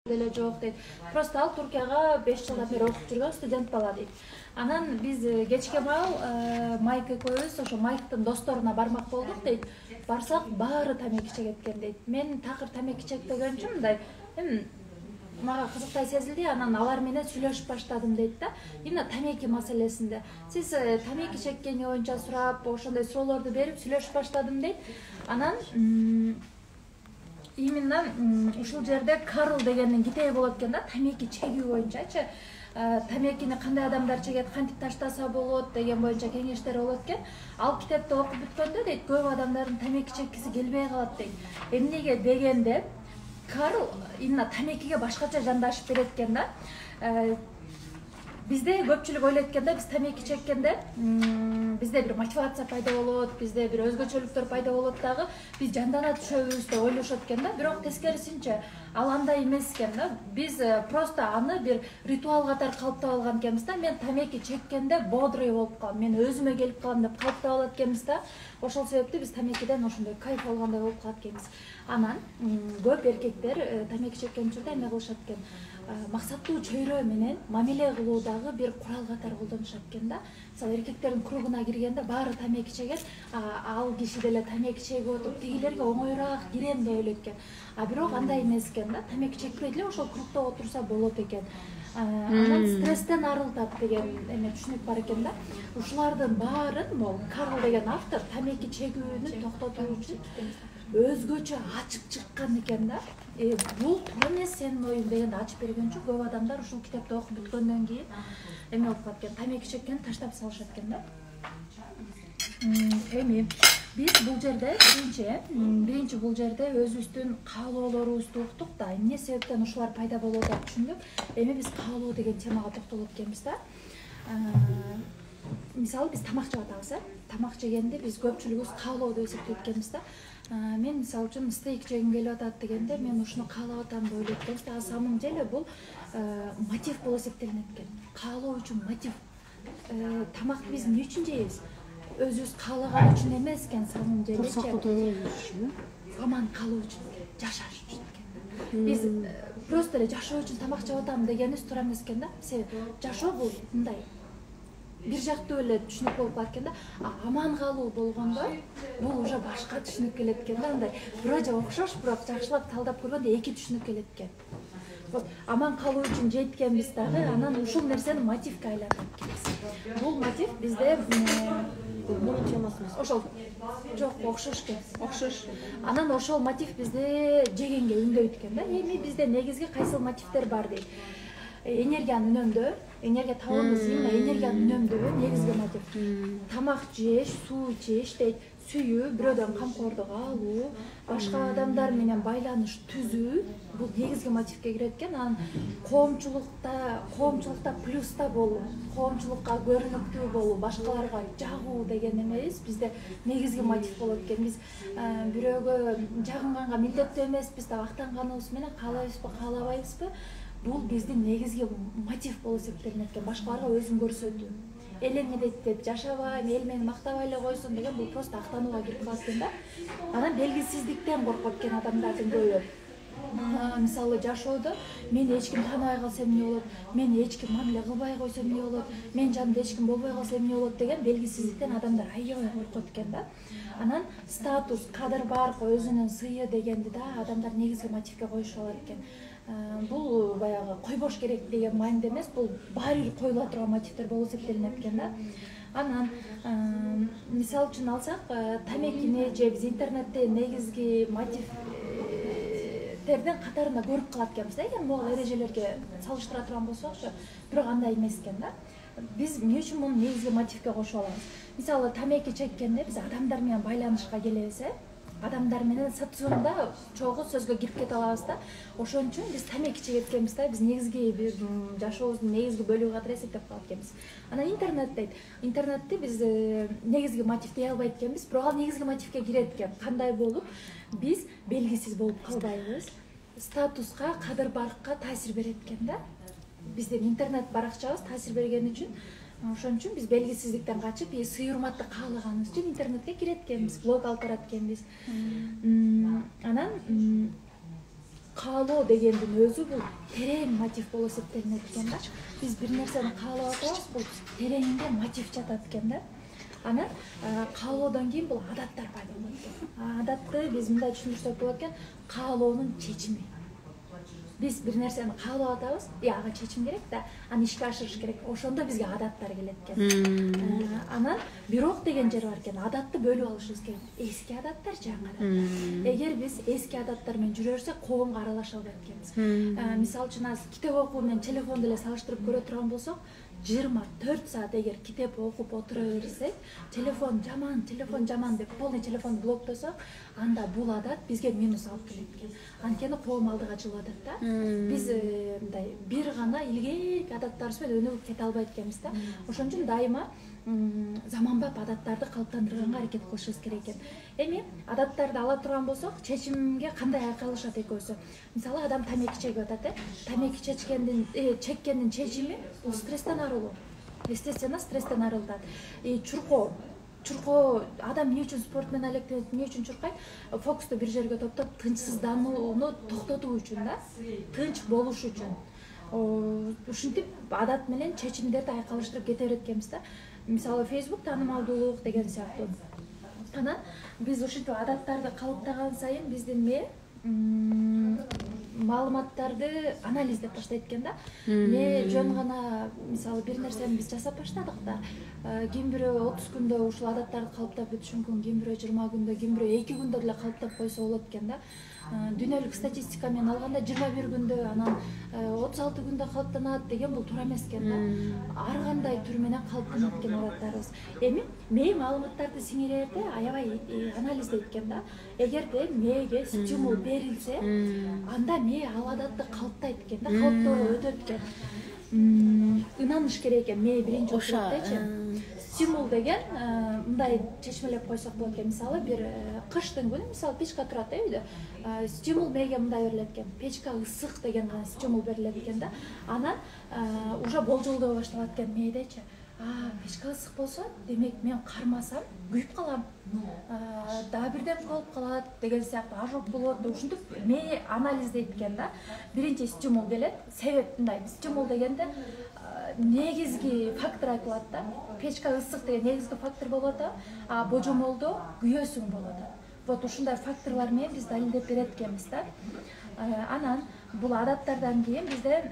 деле жок дейт. Просто ал Туркияга 5 жылдан бери окуп жүргөн студент бала дейт. Анан биз кечке маал Майк экөөбүз ошо Майктын досторуна бармак болдук дейт. Барсак баары тамеки чегет экен дейт. Мен такыр тамеки чекпегенчи мындай мага кызыктай сезилди. Анан алар менен сүйлөшүп баштадым дейт да. Именно тамеки маселесинде. Сиз тамеки чеккени боюнча сурап, ошондой суроолорду берип сүйлөшүп баштадым дейт. Анан именно ушул жерде Карл дегендин китеби болот экен да, тамеки чегүү боюнчачы. Тамекини кандай адамдар чегет, кантип таштаса болот деген боюнча кеңештер болот экен. Ал китепти окуп бүткөндө дейт, көп адамдардын тамеки чеккиси келбей калат дейт. Эмнеге дегенде Карл именно тамекиге башкача жандашып берет экен да. Бизде көпчүлүк ойлойт экен да, биз тамеки чеккенде бизде бир мотивация пайда болот, бизде бир өзгөчөлүктөр пайда болот дагы, биз жандана түшөбүз деп ойлошот экен да. Бирок тескерисинче ал андай эмес экен да. Биз просто аны бир ритуал катары калыптап алган экенбиз да. Мен тамеки чеккенде бодрый болуп калам, мен өзүмө келип калам деп калыптап алат экенбиз да. Ошол себептен биз тамекиден ошондой кайф алгандай болуп калат экенбиз. Анан көп эркектер тамеки чеккен учурда эме кылышат экен. Максаттуу чөйрө менен мамиле кылуудагы бир курал катары колдонушат экен да. Мисалы эркектердин кругуна киргенде баары тамеки чегет, ал киши деле тамеки чегип отуруп тигилерге оңоюраак кирем деп ойлойт экен. Бирок андай эмес экен да. Тамеки чекпей эле ошол кругда отурса болот экен. Анан стресстен арылтат деген эме түшүнүк бар экен да. Ушулардын баарын могу Карл деген автор тамеки чегүүнү токтотуу үчүн өзгөчө ачып чыккан экен да. Бул туура эмес сенин оюң дегенди ачып бергенчи көп адамдар ушул китепти окуп бүткөндөн кийин эме болуп калат экен, тамеки чеккени таштап салышат экен да. Эми биз бул жерде биринчи бул жерде өзүбүздүн каалоолорубузду уктук да, эмне себептен ушулар пайда болот деп түшүндүк. Эми биз каалоо деген темага токтолот экенбиз да. Мисалы биз тамак жеп атабыз, тамак жегенде биз көпчүлүгүбүз каалоо деп эсептейт экенбиз да. Мен мисалы үчүн стейк жегим келип атат дегенде мен ушуну каалап атам деп ойлойт экенбиз. На самом деле бул мотив болуп эсептелинет экен. Каалоо үчүн мотив. Тамакты биз эмне үчүн жейбиз? Өзүбүз каалаган үчүн эмес экен, самом деле. Аман калуу үчүн, жашаш үчүн экен. Биз просто эле жашоо үчүн тамак жеп атам дегенибиз туура эмес экен да. Себеби жашоо бул мындай бир жактуу эле түшүнүк болуп калат экен да. Аман калуу болгондо бул уже башка түшүнүк келет экен да. Андай вроде окшош, бирок жакшылап талдап көргөндө эки түшүнүк келет экен. Вот аман калуу үчүн жейт экенбиз дагы, анан ушул нерсени мотивге айлантат экенбиз. Бул мотив бизде Мурун темасы эмес. ошол жок, окшош экен. Окшош. Анан ошол мотив бизде жегенге үндөйт экен да. Эми бизде негизги кайсыл мотивдер бар дейт. Энергияны үнөмдөө, энергия табуубуз именно энергияны үнөмдөө негизги мотив. Тамак жеш, суу ичиш дейт, сүйүү, бирөөдөн камкордук алуу, башка адамдар менен байланыш түзүү, бул негизги мотивге кирет экен. Анан коомчулукта плюста болуу, коомчулукка көрүнүктүү болуу, башкаларга жагуу деген эмебиз бизде негизги мотив болот экен. Биз бирөөгө жагынганга милдеттүү эмеспиз да, актанганыбыз менен каалайбызбы, каалабайбызбы? Бул биздин негизги мотив болуп эсептелинет экен. Башкаларга өзүн көрсөтүү. Эл эмне дейт деп жашабайм, эл мени мактабай эле койсун деген бул просто актанууга кирип калат экен да. Анан белгисиздиктен коркот экен адамдардын көбү. Мисалы жашоодо мени эч ким тааныбай калса эмне болот, мени эч ким мамиле кылбай койсо эмне болот, менин жанымда эч ким болбой калса эмне болот деген белгисиздиктен адамдар аябай коркот экен да. Анан статус, кадыр барк, өзүнүн сыйы дегенди да адамдар негизги мотивге коюшуп алат экен. Бул баягы койбош керек деген маанидә эмес, бул баары бир коюла турган мотивдер болуп эсептелинет экен да. Анан мисал үчүн алсак, тамекини же биз интернетте негизги мотивтердин катарында көрүп калат экенбиз да. Эгер могул эрежелерге салыштыра турган болсокчу, бирок андай эмес экен да. Биз эмне үчүн муну негизги мотивге кошуп алабыз? Мисалы тамеки чеккенде биз адамдар менен байланышка келебиз, адамдар менен социумда чогуу сөзгө кирип кете алабыз да. Ошон үчүн биз тамеки чегет экенбиз да. Биз негизги бир жашообуздун негизги бөлүгү катары эсептеп калат экенбиз. Анан интернет дейт. Интернетти биз негизги мотив дей албайт экенбиз, бирок ал негизги мотивге кирет экен. Кандай болуп? Биз белгисиз болуп калбайбыз. Статуска, кадыр баркка таасир берет экен да. Биздин интернет баракчабыз таасир берген үчүн Ошон үчүн биз белгисиздиктен качып, сый урматты каалаганыбыз үчүн интернетке кирет экенбиз, блог алып барат экенбиз. Анан каалоо дегендин өзү бул терең мотив болуп эсептелинет экен да. Биз бир нерсени каалап атабыз, бул тереңинде мотив жатат экен да. Анан каалоодон кийин бул адаттар пайда болот экен. Адатты биз мындай түшүндүрсөк болот экен, каалоонун чечими. Биз бир нерсени каалап атабыз, ага чечим керек да, аны ишке ашырыш керек. Ошондо бизге адаттар келет экен. Анан бирок деген жери бар экен. Адатты бөлүп алышыбыз керек. Эски адаттар, жаңы адаттар. Эгер биз эски адаттар менен жүрө берсек, коомго аралаша албайт экенбиз. Мисалы үчүн азыр китеп окуу менен телефонду эле салыштырып көрө турган болсок, 24 саат эгер китеп окуп отура берсек, телефон жаман деп полный телефон блоктосок, анда бул адат бизге минус алып келет экен. Анткени коом алдыга жылуу адат да. Биз мындай бир гана илгерки адаттарыбыз менен өнүгүп кете албайт экенбиз да. Ошон үчүн дайыма заманбап адаттарды калыптандырганга аракет кылышыбыз керек экен. Эми адаттарды ала турган болсок, чечимге кандай айкалышат экөөсү? Мисалы, адам тамеки чегип атат, тамеки чеккендин чечими бул стресстен арылуу. Естественно, стресстен арылтат. Чуркоо адам эмне үчүн спорт менен алектенет, эмне үчүн чуркайт? Фокусту бир жерге топтоп, тынчсызданууну токтотуу үчүн да, тынч болуш үчүн. Ушинтип адат менен чечимдерди айкалыштырып кете берет экенбиз да. Мисалы, Facebook таанымалдуулук деген сыяктуу. Анан биз ушинтип адаттарды калыптаган сайын биздин маалыматтарды анализдеп баштайт экен да. Жөн гана мисалы бир нерсени биз жасап баштадык да. Ким бирөө 30 күндө ушул адаттарды калыптап бүтүшү мүмкүн, ким бирөө 20 күндө, ким бирөө 2 күндө деле калыптап койсо болот экен да. Дүйнөлүк статистика менен алганда 21 күндө, анан 36 күндө калыптанат деген бул туура эмес экен да. Ар кандай түр менен калыптанат экен адаттарыбыз. Эми мээ маалыматтарды сиңирерде аябай анализдейт экен да. Эгерде мээге стимул берилсе, анда мээ ал адатты калыптайт экен да, калыптоого өтөт экен. Ынаныш керек экен мээ биринчи очурдачы. Стимул деген мындай чечмелеп койсок болот экен. Мисалы, бир кыштын күнү, мисалы, печка турат үйдө. Стимул мээге мындай берилет экен. Печка ысык деген гана стимул берилет экен да. Анан уже болжолдоо башталат экен мээдечи. Печка ысык болсо, демек мен кармасам күйүп калам. Дагы бирдем калып калат деген сыяктуу ожог болот. Ушинтип мээ анализдейт экен да. Биринчи стимул келет. Себеп мындай. Стимул дегенде негизги фактор айтылат да. Печка ысык деген негизги фактор болот да, а божомолдо күйөөсүң болот да. Вот ушундай факторлор менен биз далилдеп берет экенбиз да. Анан бул адаттардан кийин бизде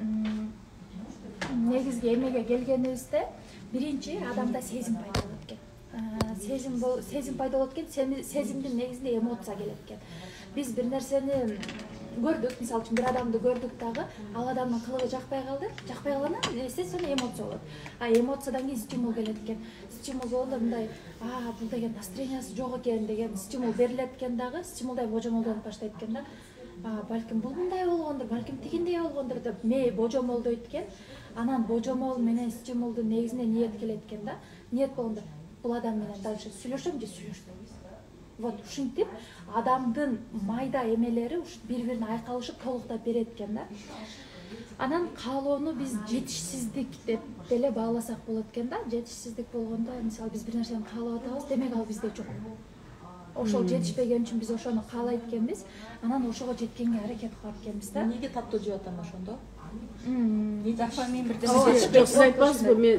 негизги эмеге келгенибизде биринчи адамда сезим пайда болот экен. Сезим пайда болот экен, сезимдин негизинде эмоция келет экен. Биз бир нерсени көрдүк, мисалы үчүн бир адамды көрдүк дагы, ал адамдын кылыгы жакпай калды, жакпай калгандан естественно эмоция болот. Эмоциядан кийин стимул келет экен. Стимул болгондо мындай, бул деген настроениясы жок экен деген стимул берилет экен дагы, стимулдай божомолдонуп баштайт экен да. Балким бул мындай болгондур, балким тигиндей болгондур деп мээ божомолдойт экен. Анан божомол менен стимулдун негизинде ниет келет экен да. Ниет болгондо бул адам менен дальше сүйлөшөм же сүйлөшпөйм. Вот ушинтип адамдын майда эмелери бири-бирине айкалышып толуктап берет экен да. Анан каалоону биз жетишсиздик деп деле бааласак болот экен да. Жетишсиздик болгондо, мисалы, биз бир нерсени каалап атабыз, демек ал бизде жок. Ошол жетишпеген үчүн биз ошону каалайт экенбиз. Анан ошого жеткенге аракет кылат экенбиз да. Эмнеге таптоо жеп атам ошондо? Жакпайм мен сиз айтпайсызбы, мен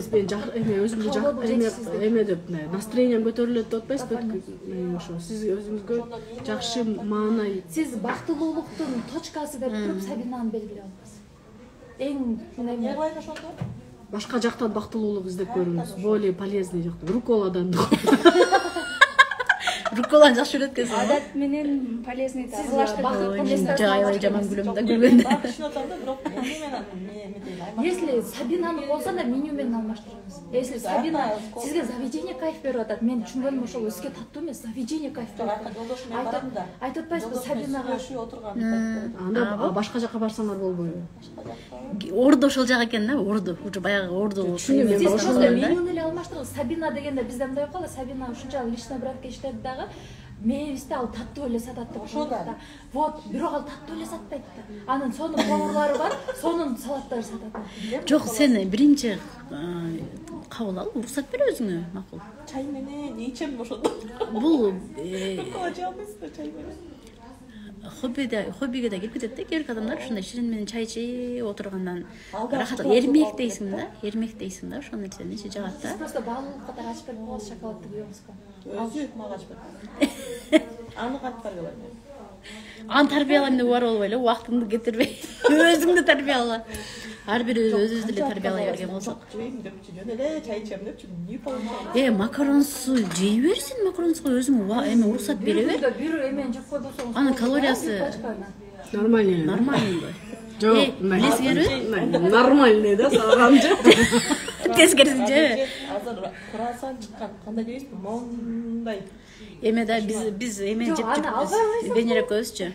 өзүмдү эме деп настроением көтөрүлөт деп атпайсызбы? Ошо сиз өзүңүзгө жакшы маана. Сиз бактылуулуктун точкасы деп туруп Сабинаны белгилеп аласыз. Эң эмне кылайын ошондо? Башка жактан бактылуулук издеп көрүңүз. Более полезный жактан. Руколадан. Руколаны жакшы көрөт экенсиз. Адат менен полезный тазалаштырып. Жай жаман күлөм да күлгөндө. Түшүнөт да, бирок эмне менен эмне Если Сабинаны болсо да меню менен алмаштырыңыз. Если Сабина сизге заведение кайф берип атат, мен түшүнгөнүм ошол өзгө таттуу эмес, заведение кайф берип атат. Жолдошум менен барам да. Айтып атпайсызбы Сабинага отурган. Анда башка жака барсаңар болбойбу? Ордо ошол жак экен да, ордо. Уже баягы ордо. Сиз просто менюну эле алмаштырыңыз. Сабина дегенде бизде мындай калды, Сабина ушунчалык личный братка иштеп дагы мээбизде ал таттуу эле сатат деп ошол да. Вот, бирок ал таттуу эле сатпайт да. Анын сонун поварлары бар, сонун салаттар сатат. Жок, сен биринчи кабыл ал, уруксат бер өзүңө, макул. Чай менен ичем ошондо. Бул чай менен. хоббиге да келип кетет да. Кээ бир адамдар ушундай ширин менен чай ичип отургандан рахат эрмек дейсиң да, ошол нерсени жагат да. Сиз просто баалуулук катары ачып берип коесуз, шоколадты куйгансызбы? Өзү мага ачпады. Аны кантип тарбиялайм? Аны тарбиялайм деп убар болбой эле, убактыңды кетирбей өзүңдү тарбияла. Ар бири өзүбүз деле тарбиялай берген болсок. Жейм депчи, жөн эле чай ичем депчи, не получается? Макаронсу жей берсин, макаронсуга өзүң эме уруксат бере бер. Бир эмени жеп койбосоңуз. Анын калориясы Нормальный. Жок, билесиңерби? Нормальный да, сагамчы. Тескерисинче. Азыр круассан чыккан, кандай жейсиз? Мондай. Эме да биз эме жеп жүрбүз. Венера экөөбүзчү.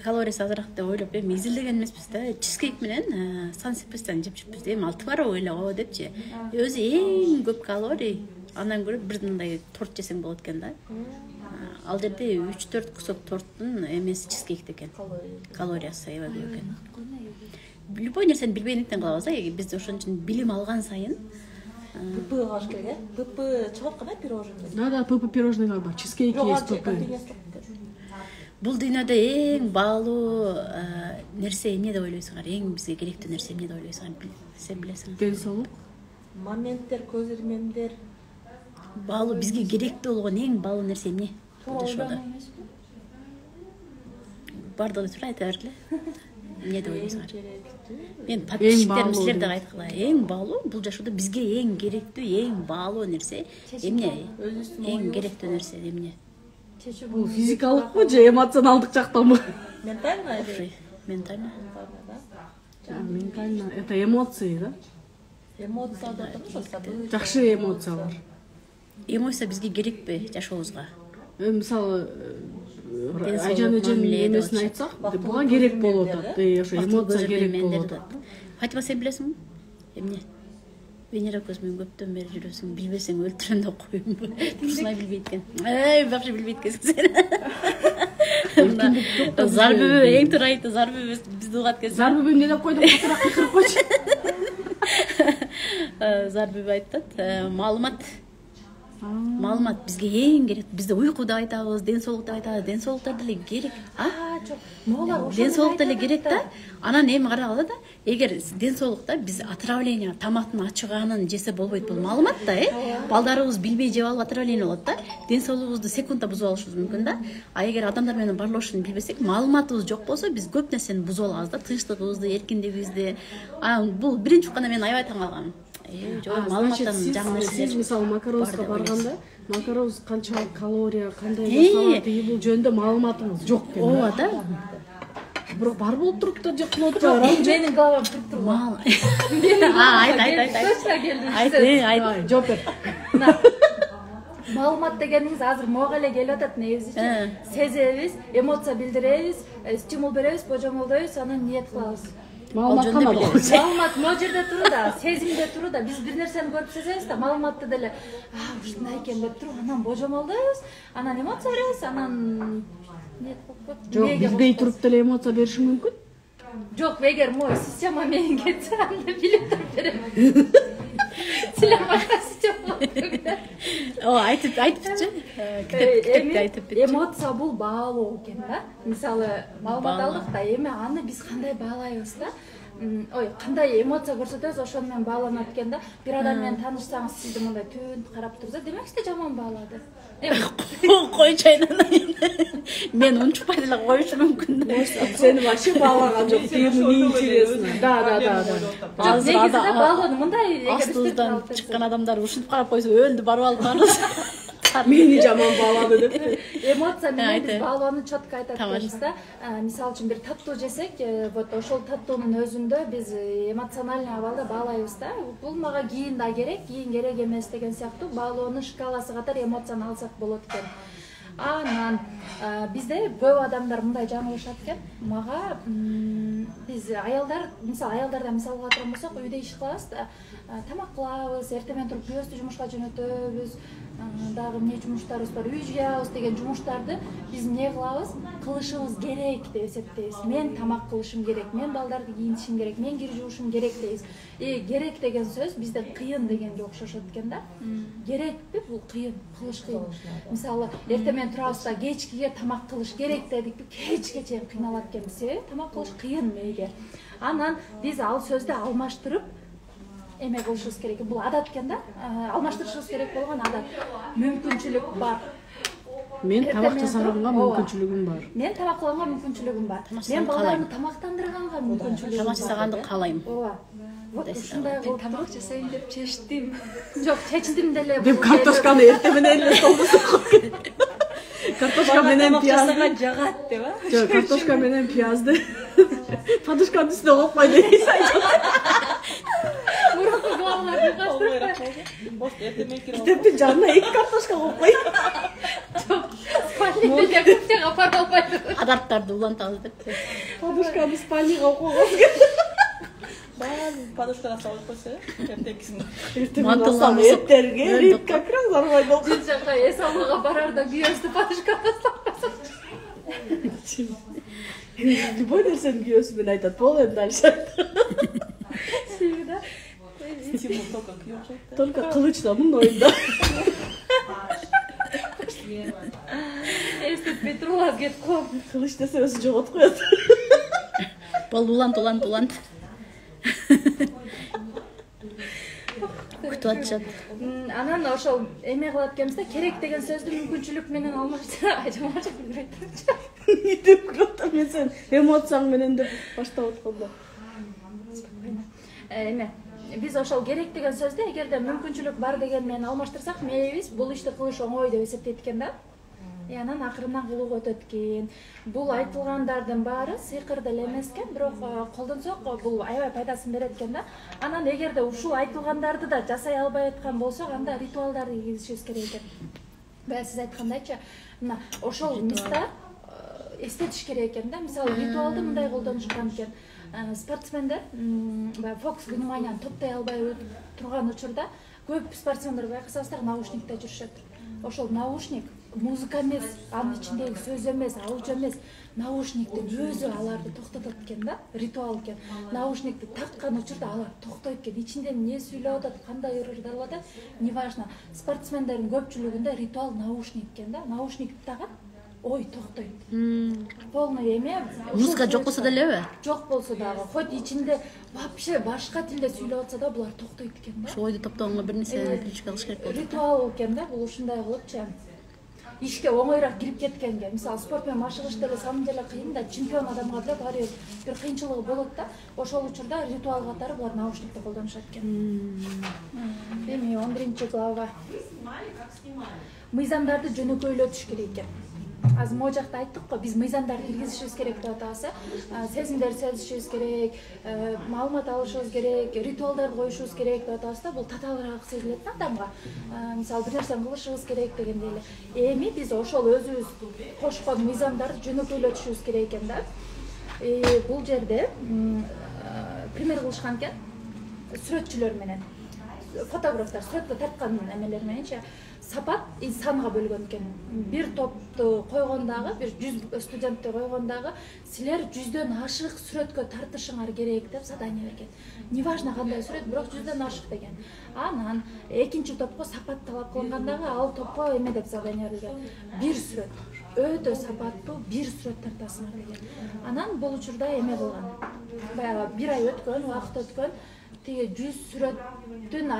Калориясы азыраак деп ойлоп эми изилдеген эмеспиз да. Чизкейк менен Сан-Себастьян жеп жүрбүз. Эми алты бар ойлогоо депчи. Өзү эң көп калорий. Андан көрө бир мындай торт жесең болот экен да. Ал жерде 3-4 кусок торттун эмеси чизкейкте экен. Калориясы аябай көп экен. Любой нерсени билбегендиктен кылабыз да. Биз ошон үчүн билим алган сайын ПП каш керек, ПП чыгып аткан пирожный. Да, ПП пирожныйга бар. Чизкейк есть ПП. бул дүйнөдө эң баалуу нерсе эмне деп ойлойсуңар? Эң бизге керектүү нерсе эмне деп ойлойсуңар? Сен билесиң. Ден соолук. Моменттер, көз ирмемдер. Баалуу бизге керектүү болгон эң баалуу нерсе эмне? Бардыгы тура айта бергиле. Эмне деп ойлойсуңар? Мен подписчиктерим силерде айткыла. Эң баалуу бул жашоодо бизге эң керектүү, эң баалуу нерсе эмне? Эң керектүү нерсе эмне? Бул физикалыкпы же эмоционалдык жактанбы? Ментально. Ментально. Ментально. Это эмоции, да? Эмоция да турсу. Жакшы эмоциялар. Эмоция бизге керекпи жашообузга? Мисалы айжан эженин эмесин айтсак, буга керек болуп атат. Ошо эмоция керек болуп атат. Фатима, сен билесиңби? Эмне? Венера көзүмөн көптөн бери жүрөсүң, билбесең өлтүрөм деп коюмбу. Турсунай билбейт экен. Бакшы билбейт экенсиң сен. Зарбүбү эң туура айтты, зарбүбү бизди угат экенсиң. Зарбүбү эмне деп койдуң? Катыраак кыйкырып койчу. Зарбүбү айтат, маалымат бизге эң керек. Бизде уйку деп айтабыз, ден соолук деп айтабыз. Ден соолуктар деле керек. Ден соолук деле керек да. Анан эми карагыла да, эгер ден соолукта биз отравление, тамактын ачыганын жесе болбойт, бул маалымат да, балдарыбыз билбей жеп алып отравление болот да. Ден соолугубузду секундда бузуп алышыбыз мүмкүн да. А эгер адамдар менен баарлашууну билбесек, маалыматыбыз жок болсо, биз көп нерсени бузуп алабыз да, тынчтыгыбызды, эркиндигибизди. Бул биринчи укканда мен аябай таң калгам. Маалыматтан жаңы нерселер. Сиз мисалы макаронска барганда, макароз канчалык калория, кандай жасалат, бул жөнүндө маалыматыңыз жок экен. Ооба да. Бирок бар болуп туруп да жеп кылып атпайбы? Менин головам туруп турбу. Айт. Жооп бер. Маалымат дегениңиз азыр мага эле келип атат негизичи. Сезебиз, эмоция билдиребиз, стимул беребиз, божомолдойбуз, анан ниет кылабыз. Маалымат кандай? Маалымат могу жерде туру да, сезимде туру да. Биз бир нерсени көрүп сезебиз да, маалыматты деле ушундай экен деп туруп, анан божомолдойбуз, анан эмоция беребиз, анан ниет кылып коет. Жок, билбей туруп деле эмоция бериши мүмкүн. Жок, эгер мой система менен кетсе, анда билип туруп берем. Силер башка система. Айтыпчы. Китепте айтып кетчи. Эмоция бул баалуу экен да. Мисалы, маалымат алдык да, эми аны биз кандай баалайбыз да? Кандай эмоция көрсөтөбүз, ошону менен бааланат экен да. Бир адам менен таанышсаңыз, сизди мындай түн карап турса, демек сизди жаман баалады. Койчайын. Мен унчукпай деле коюшум мүмкүн да. Сени вообще баалаган жок, теми интересно. Да. Негизинде баалоону мындай астыбыздан чыккан адамдар ушинтип карап койсо өлдү, барып алып мени жаман баалады деп. Эмоция менен биз баалоону четко айтат экенбиз да. Мисалы үчүн бир таттуу жесек, вот ошол таттуунун өзүндө биз эмоциональный абалда баалайбыз да. Бул мага кийин да керек, кийин керек эмес деген сыяктуу баалоонун шкаласы катары эмоцияны алсак болот экен. Анан бизде көп адамдар мындай жаңылышат экен. Мага Биз аялдар, мисалы аялдардан мисалга алган болсок, үйдө иш кылабыз да, тамак кылабыз, эртемен туруп күйөөбүздү жумушка жөнөтөбүз, дагы эмне жумуштарыбыз бар, үй жуябыз деген жумуштарды биз эмне кылабыз? Кылышыбыз керек деп эсептейбиз. Мен тамак кылышым керек, мен балдарды кийинтишим керек, мен кир жуушум керек дейбиз. Керек деген сөз бизде кыйын дегенге окшошот экен да. Керекпи? Бул кыйын, кылыш кыйын. Мисалы, эртемен турабыз да кечкиге тамак кылыш керек дедикпи, кечке чейин кыйналат экенбиз. Себеби тамак кылыш кыйын мээге. Анан биз ал сөздү алмаштырып эме кылышыбыз керек. Бул адат экен да. Алмаштырышыбыз керек болгон адат. Мүмкүнчүлүк бар. Мен тамак жасаганга мүмкүнчүлүгүм бар. Мен тамак кылганга мүмкүнчүлүгүм бар. Мен балдарымды тамактандырганга мүмкүнчүлүгүм бар. Тамак жасаганды каалайм. Ооба. Вот ушундай кылып тамак жасайын деп чечтим. Жок, чечтим деле. Деп картошканы эртең менен эле столдо коюп. Картошка менен пиязды жагат деп, а? Жок, картошка менен пиязды. Подушканын үстүнө коюпай дейсиз. Мурунку главаларды каштырып. Китептин жанына 2 картошка коюп кой. Жок, спальникте көптөг апара албайт. Адаптарды улантабыз деп. Подушканы спальнийге койгоз керек. Подушканы салып койсо, эртекисин. Мантылган эртерге рип как раз нормально болду. Бир жакка эс алууга барарда күйөөбүздү подушкага салып. Любой нерсени күйөөсү менен айтат. Бол эми дальше. Всегда. Тимур только күйөөчөт. Только кылычта мындай ойунда. Эстеп Петрулас кетип коп. Кылыч десе өзү жоготуп коет. Бол улант. Күтүп атышат. Анан ошол эме кылат экенбиз да, керек деген сөздү мүмкүнчүлүк менен алмаштырып, ажамача билбейт. Деп курат мен сен эмоцияң менен деп баштап атканда. Эме биз ошол керек деген сөздү эгерде мүмкүнчүлүк бар деген менен алмаштырсак, мээбиз бул ишти кылыш оңой деп эсептейт экен да. Анан акырынан кылууга өтөт экен. Бул айтылгандардын баары сыйкыр деле эмес экен, бирок колдонсок бул аябай пайдасын берет экен да. Анан эгерде ушул айтылгандарды да жасай албай аткан болсок, анда ритуалдарды киргизишибиз керек экен. Бая сиз айткандайчы, мына ошол миста эстетиш керек экен да. Мисалы, ритуалды мындай колдонушкан экен. Спортсмендер баягы фокус вниманияны топтой албай турган учурда көп спортсмендер байкасаңыздар наушникте жүрүшөт. Ошол наушник музыка эмес, анын ичиндеги сөз эмес, аудио эмес, наушниктин өзү аларды токтотот экен да, ритуал экен. Наушникти таккан учурда алар токтойт экен. Ичинде эмне сүйлөп атат, кандай ырдап атат, неважно. Спортсмендердин көпчүлүгүндө ритуал наушник экен да. Наушникти тагат, ой токтойт. Полный эме. Музыка жок болсо делеби? Жок болсо дагы, хоть ичинде вообще башка тилде сүйлөп атса да, булар токтойт экен да. Ошо ойду топтогонго бир нерсе включка кылыш керек болот. Ритуал экен да, бул ушундай кылыпчы. Ишке оңойраак кирип кеткенге, мисалы спорт менен машыгыш деле самый деле кыйын да, чемпион адамга деле баары бир кыйынчылыгы болот да. Ошол учурда ритуал катары булар наушникти колдонушат экен. Эми 11-глава. Мыйзамдарды жөнөкөйлөтүш керек экен. Азыр могу жакта айттык го, биз мыйзамдарды киргизишибиз керек деп атабыз, сезимдерди сезишибиз керек, маалымат алышыбыз керек, ритуалдарды коюшубуз керек деп атабыз да. Бул татаалыраак сезилет да адамга. Мисалы, бир нерсени кылышыбыз керек дегенде эле. Эми биз ошол өзүбүз кошкон мыйзамдарды жөнөкөйлөтүшүбүз керек экен да. Бул жерде пример кылышкан экен сүрөтчүлөр менен, фотографтар сүрөттө тарткан эмелер мененчи. Сапат санга бөлгөн экен. Бир топту койгондагы, бир 100 студентти койгондагы, силер 100дөн ашык сүрөткө тартышыңар керек деп задание берген. Неважно кандай сүрөт, бирок 100дөн ашык деген. Анан экинчи топко сапат талап кылынгандагы, ал топко эме деп задание берген. Бир сүрөт, өтө сапаттуу бир сүрөт тартасыңар деген. Анан бул учурда эме кылган. Баягы бир ай өткөн, убакыт өткөн, тиги 100 сүрөттүн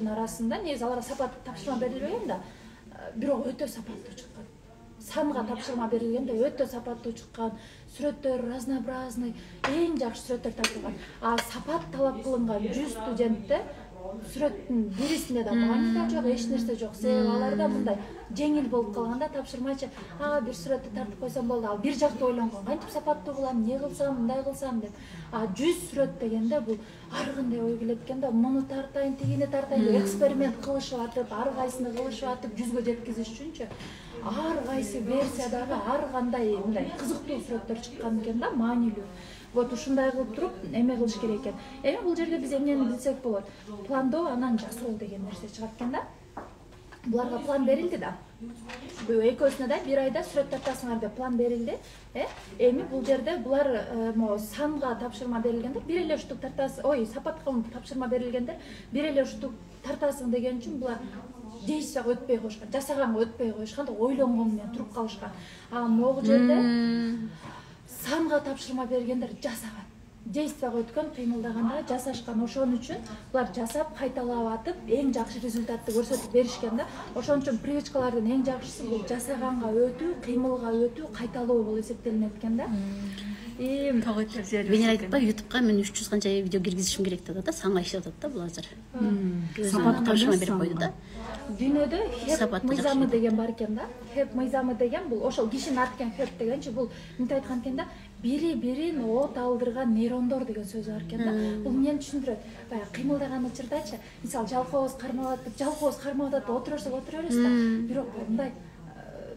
арасында негизи аларга сапат тапшырма берилбеген да, бирок өтө сапаттуу чыккан. Санга тапшырма берилгенде өтө сапаттуу чыккан, сүрөттөр разнообразный, эң жакшы сүрөттөр тартылган. Сапат талап кылынган 100 студентте сүрөттүн бирисинде да паника жок, эч нерсе жок. Себеби аларда мындай жеңил болуп калганда тапшырмачы, бир сүрөттү тартып койсом болду. Ал бир жакта ойлонгон, кантип сапаттуу кылам, эмне кылсам, мындай кылсам деп. 100 сүрөт дегенде бул ар кандай ой келет экен да, муну тартайын, тигини тартайын деп эксперимент кылышып атып, ар кайсыны кылышып атып 100гө жеткизиш үчүнчү. ар кайсы версиядагы ар кандай мындай кызыктуу сүрөттөр чыккан экен да, маанилүү. Вот ушундай кылып туруп эме кылыш керек экен. Эми бул жерде биз эмнени билсек болот? Пландоо анан жасоо деген нерсе чыгат экен да. Буларга план берилди да. Бул экөөсүнө да бир айда сүрөт тартасыңар деп план берилди. Эми бул жерде булар санга тапшырма берилгендер, бир эле уштук тартасы, сапатка тапшырма берилгендер, бир эле уштук тартасың деген үчүн булар действияга өтпөй коюшкан, жасаганга өтпөй коюшкан, ойлонгон менен туруп калышкан. А могу жерде санга тапшырма бергендер жасаган. Действияга өткөн, кыймылдаганда жасашкан. Ошон үчүн булар жасап, кайталап атып, эң жакшы результатты көрсөтүп беришкен да. Ошон үчүн привычкалардын эң жакшысы бул жасаганга өтүү, кыймылга өтүү, кайталоо болуп эсептелинет экен да. Мен айтып па, YouTube'га мен 300 канча видео киргизишим керек деп да, санга иштеп атат да бул азыр. Сапат тапшырма берип койду да. Дүйнөдө хеп мыйзамы деген бар экен да. Хеп мыйзамы деген бул ошол кишинин аткен хеп дегенчи бул мынтип айткан экен да, бири-бирин от алдырган нейрондор деген сөз бар экен да. Бул эмнени түшүндүрөт? Баягы кыймылдаган учурдачы, мисалы жалкообуз кармап атып отура беребиз да. Бирок мындай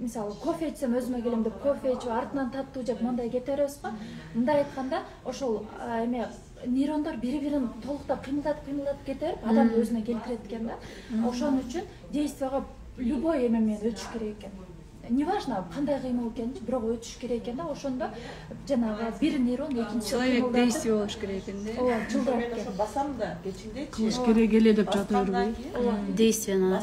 мисалы кофе ичсем өзүмө келем деп кофе ичип артынан таттуу жеп мындай кете беребиз го. Мындай айтканда ошол эме нейрондор бири-бирин толуктап кыймылдатып кете берип адамды өзүнө келтирет экен да. Ошон үчүн действияга любой эме менен өтүш керек экен. Неважно кандай кыймыл экенчи, бирок өтүш керек экен да. Ошондо жанагы бир нейрон экинчи человек действие болуш керек экен да. Ооба, жылдырат экен. Басам да, кечинде кылыш керек эле деп жата бербей. Действияны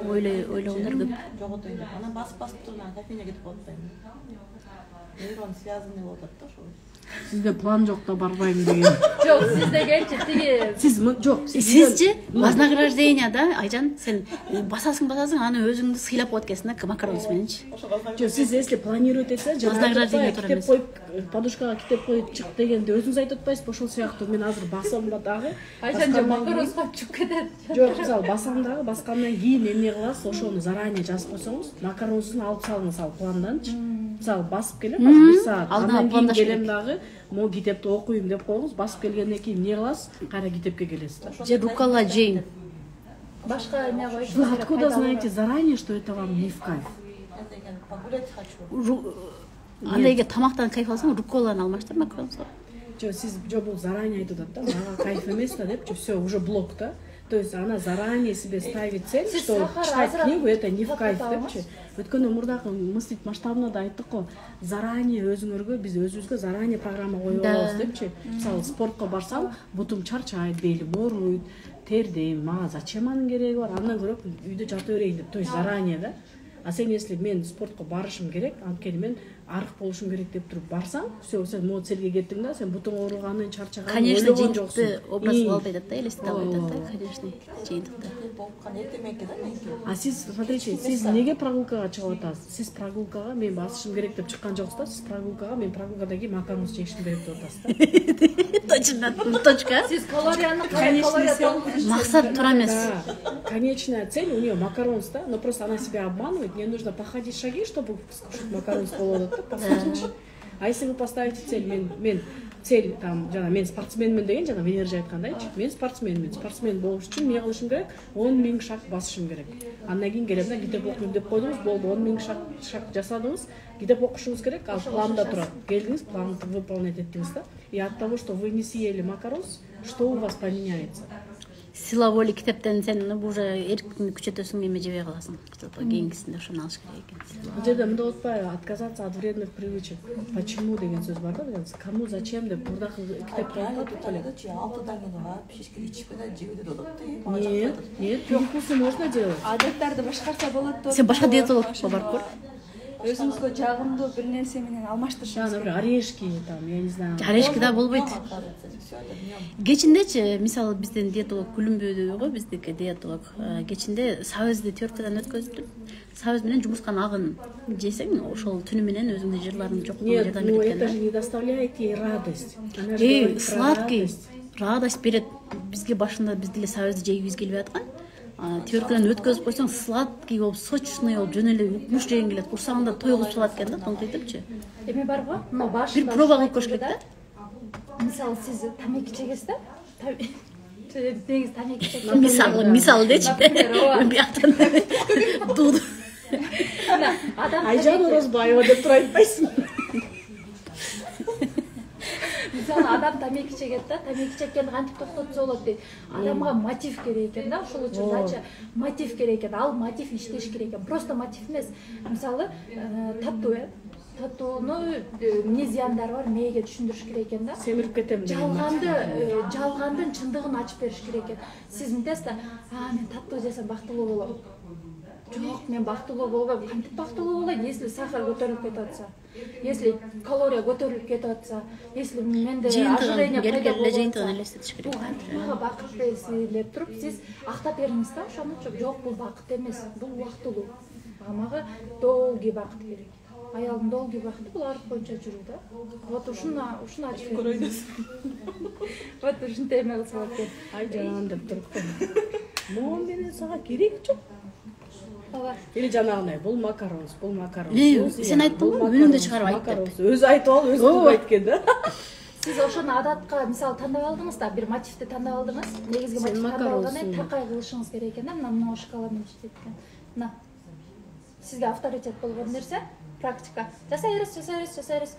ойлогондор көп. жоготойм деп. Анан басып турган кофейняга кетип калат. Нейрон связанный болуп атат да ошол. Сизде план жок да барбайм деген. Жок, сиз дегенчи тиги Сиз жок. Сизчи вознаграждение да, Айжан, сен басасың, аны өзүңдү сыйлап коет экенсиң да, макаронс мененчи. Жок, сиз если планирует этсе, вознаграждение китеп коюп, подушкага китеп коюп чык дегенде өзүңүз айтып атпайсызбы? Ошол сыяктуу мен азыр басам да дагы. Айжан же макаронска чук кетет. Жок, мисалы басам дагы, баскандан кийин эмне кыласыз? Ошону заранее жазып койсоңуз, макаронсун алып салыңыз ал планданчы. Мисалы басып келем, бир саат, андан кийин келем дагы, могу китепти окуйм деп коюңуз, басып келгенден кийин эмне кыласыз? Кайра китепке келесиз да. Же руккола жейм. Башка эме коюш. Вы откуда знаете заранее, что это вам не в кайф? Погулять хочу. Анда эгер тамактан кайф алсаң, рукколаны алмаштыр макаронско. Жок, сиз бул заранее айтып атат да, мага кайф эмес да депчи, всё, уже блок да. То есть она заранее себе ставит цель, что читать книгу это не в кайф депчи. Өткөндө мурдагы мыслить масштабына да айттык го, заранее өзүңөргө биз өзүбүзгө заранее программа коюп алабыз депчи. Мисалы спортко барсам, бутум чарчайт, белим ооруйт, тердейм, мага зачем анын кереги бар? Андан көрө үйдө жата берейин деп, то есть заранее да. А сен если мен спортко барышым керек, анткени мен арык болушум керек деп туруп барсаң, всё, сен могу целге кеттиң да, сен бутуң ооруганын, чарчаганын Конечно, ойлогон жоксуң. жыйынтыкты образ кылып айтат да, элестетип айтат да, конечно, жыйынтыкты. Болупкан эртеменки да меники. А сиз, смотрите, сиз неге прогулкага чыгып атасыз? Сиз прогулкага мен басышым керек деп чыккан жоксуз да, сиз прогулкага мен прогулкадан кийин макаронс жешим керек деп атасыз да. Точно, точка. Сиз калорияны калория Максат тура эмес. Конечная цель у нее макаронс, да, но просто она себя обманывает. Мне нужно походить шаги, чтобы скушать макаронс болот, да, посмотрите. А если вы поставите цель, мен цель там, жана мен спортсменмин деген, жана Венера айткандайчы, мен спортсмен болуш үчүн эмне кылышым керек? 10.000 шаг басышым керек. Андан кийин келем да, китеп окуйм деп койдуңуз, болду 10.000 шаг жасадыңыз, китеп окушуңуз керек, ал планда турат. Келдиңиз, планды выполнять еттиңиз да. И от того, что вы не съели макаронс, что у вас поменяется? Сила воли китептен сен уже эркиңди күчөтөсүң, эме жебей каласың. Кийинкисинде ошону алыш керек экен. Бул жерде мындай отпайбы, отказаться от вредных привычек. Почему деген сөз бар да, кому зачем деп мурдакы китепте айтып эле. 6-дан кийин ап шишке ичип да жебеде болот да. Нет, перекусы можно делать. Адаттарды башкарса болот да. Сен башка диетологко барып көр. Өзүңүзгө жагымдуу бир нерсе менен алмаштырышыңыз керек. Орешки, там, я не знаю. Орешки да болбойт. Кечиндечи, мисалы биздин диетолог Күлүмбүдө го, биздики диетолог, кечинде сабызды тёрткадан өткөзүп, сабыз менен жумуртканын агын жесең, ошол түнү менен өзүңдүн жырларың жокконго жардам берет экен. Нет, это же не доставляет ей радость. Сладкий, радость берет. Бизге башында биз деле сабызды жегибиз келбей аткан. Тёркадан өткөзүп койсоң, сладкий болуп, сочный болуп, жөн эле укмуш жегиң келет. Курсагыңда тойгузуп салат экен да, тоңкойтупчу. Эме бар го? Бир проба кылып көрүш керек да. Мисалы сиз тамеки чегесиз да? Деңиз тамеки чегесиз. Мисалы дечи. Бияктан дууду. Айжан Орозбаева деп тура айтпайсың. Мисалы адам тамеки чегет да, тамеки чеккенди кантип токтотсо болот дейт. Адамга мотив керек экен да, ошол үчүн дачы мотив керек экен. Ал мотив иштеш керек экен. Просто мотив эмес. Мисалы татуу татууну эмне зыяндары бар, мээге түшүндүрүш керек экен да. Семирип кетем деген. Жалгандын чындыгын ачып бериш керек экен. Сиз мынтесиз да, мен татуу жесем бактылуу болом. Жок, мен бактылуу болбойм. Кантип бактылуу болойм, если сахар көтөрүлүп кетип атса, если калория көтөрүлүп кетип атса, если менде ожирение пайда болуп жыйынтыгын элестетиш керек. Мага бакыт берси деп туруп, сиз актап бериңиз да ошонучу. Жок, бул бакыт эмес, бул убактылуу. Мага долгий бакыт керек. Аялдын долгий бакыты бул арып боюнча жүрүү да. Вот ушуну ачып көрөйүнүз. Вот ушунтип эме кылса болот экен. Айжан деп туруп. Могу менен сага керек жок. Ага. Или жанагындай, бул макарон. Сен айттың го, үнүңдү чыгарып айт деп. Өзү айтып алып, өзү туруп айткен да. Сиз ошону адатка мисалы тандап алдыңыз да, бир мотивди тандап алдыңыз. Негизги мотив тандап алгандан такай кылышыңыз керек экен да, мына шкала менен иштейт экен. Мына. Сизге авторитет болгон нерсе, практика. Жасай бересиз.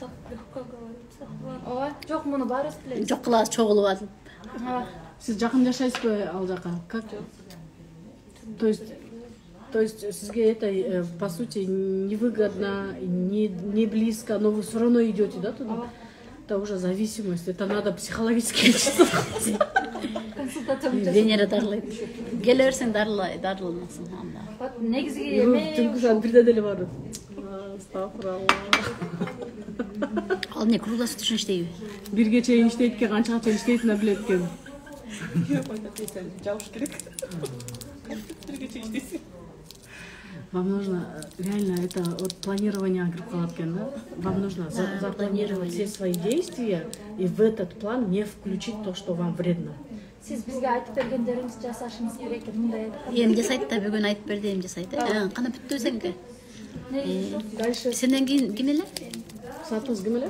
Так легко говорится. Ооба, жок, муну баарыбыз билебиз. Жок кылабыз, чогулуп алып. Сиз жакын жашайсызбы ал жака? Как? То есть сизге это по сути невыгодно, не близко, но вы все равно идете, да, туда? Это уже зависимость, это надо психологически лечиться. Консультация. Венера дарылайт. Келе берсең дарыланасың анда. Вот негизги эме. Түнкү бирде деле бар. Астагфиралла. Ал не круглосуточно иштейби? Бирге чейин иштейт экен, канчага чейин иштейтин билет экен. Жабыш керек. Бирге чейин иштейсиң. Вам нужно реально это от планирования кирип калат экен, да? Вам нужно запланировать все свои действия и в этот план не включить то, что вам вредно. Сиз бизге айтып бергендериңизди жасашыңыз керек экен, мындай айтып. Эми жасайт да, бүгүн айтып берди, эми жасайт. Кана бүттү сеники? Дальше. Сенден кийин ким эле? Сатыңыз ким эле?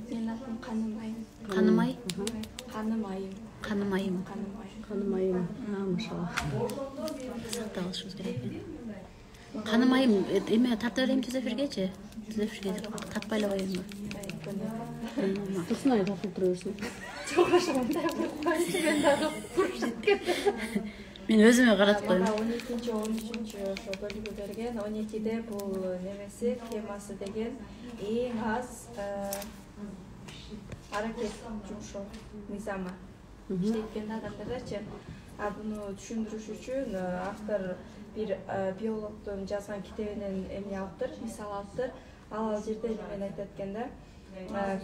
Менин атым Канымайым. Канымай? Канымайым. Канымайым. Канымайым. Машалла. Сактап алышыбыз керек. Канымайым эме тарта берейин түзөп эфиргечи. Түзөп эфирге тартпай эле коеюн. Кырсына айтып тура берсин. Жок, ошондой кылбайсыз, мен дагы курушуп кеттим. Мен өзүмө каратып коем. 12-13 ошо бөлүгү берген. 12-де бул немеси, темасы деген эң аз аракет жумшоо мыйзамы. Иштейт адамдарчы. Буну түшүндүрүш үчүн автор бир биологдун жазган китебинен эмне алыптыр, мисал алыптыр. Ал жерде мен айтат экенде,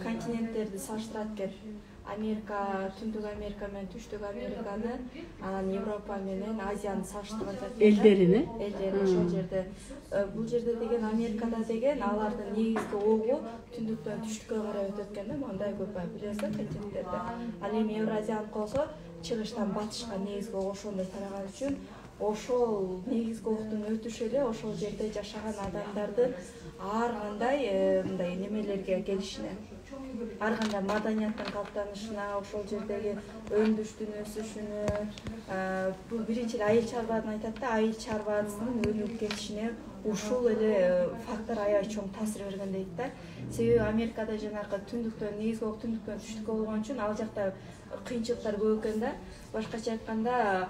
континенттерди салыштырат экен. Америка, Түндүк Америка менен Түштүк Американы, анан Европа менен Азияны салыштырган элдерини. Элдери ошол жерде. Бул жерде деген Америкада деген алардын негизги огу түндүктөн түштүккө карай өтөт экен да, мындай көп билесиз да континенттерде. Ал эми Евразияныкы болсо чыгыштан батышка негизги ог ошондой тараган үчүн ошол негизги октун өтүшү эле ошол жерде жашаган адамдардын ар кандай мындай немелерге келишине, ар кандай маданияттын калыптанышына, ошол жердеги өндүштүн өсүшүнө, бул биринчи эле айыл чарбаны айтат да, айыл чарбасынын өнүгүп кетишине ушул эле фактор аябай чоң таасир берген дейт да. Себеби Америкада жанагы түндүктөн негизги ог түндүктөн түштүккө болгон үчүн ал жакта кыйынчылыктар көп экен да. Башкача айтканда,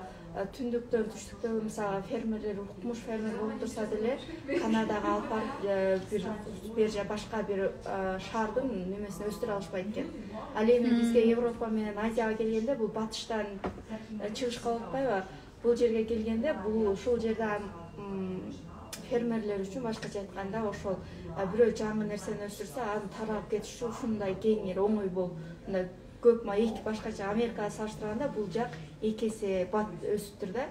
түндүктөн түштүктөгү мисалы фермерлер, укмуш фермер болуп турса деле, Канадага алып барып бир же башка бир шаардын немесин өстүрө алышпайт экен. Ал эми бизге Европа менен Азияга келгенде бул батыштан чыгышка болуп атпайбы? Бул жерге келгенде бул ушул жерде фермерлер үчүн башкача айтканда ошол бирөө жаңы нерсени өстүрсө, аны таралып кетиши ушундай кеңири оңой болуп, мындай көп эки башкача Америкага салыштырганда бул жак 2 эсе бат өсүптүр да.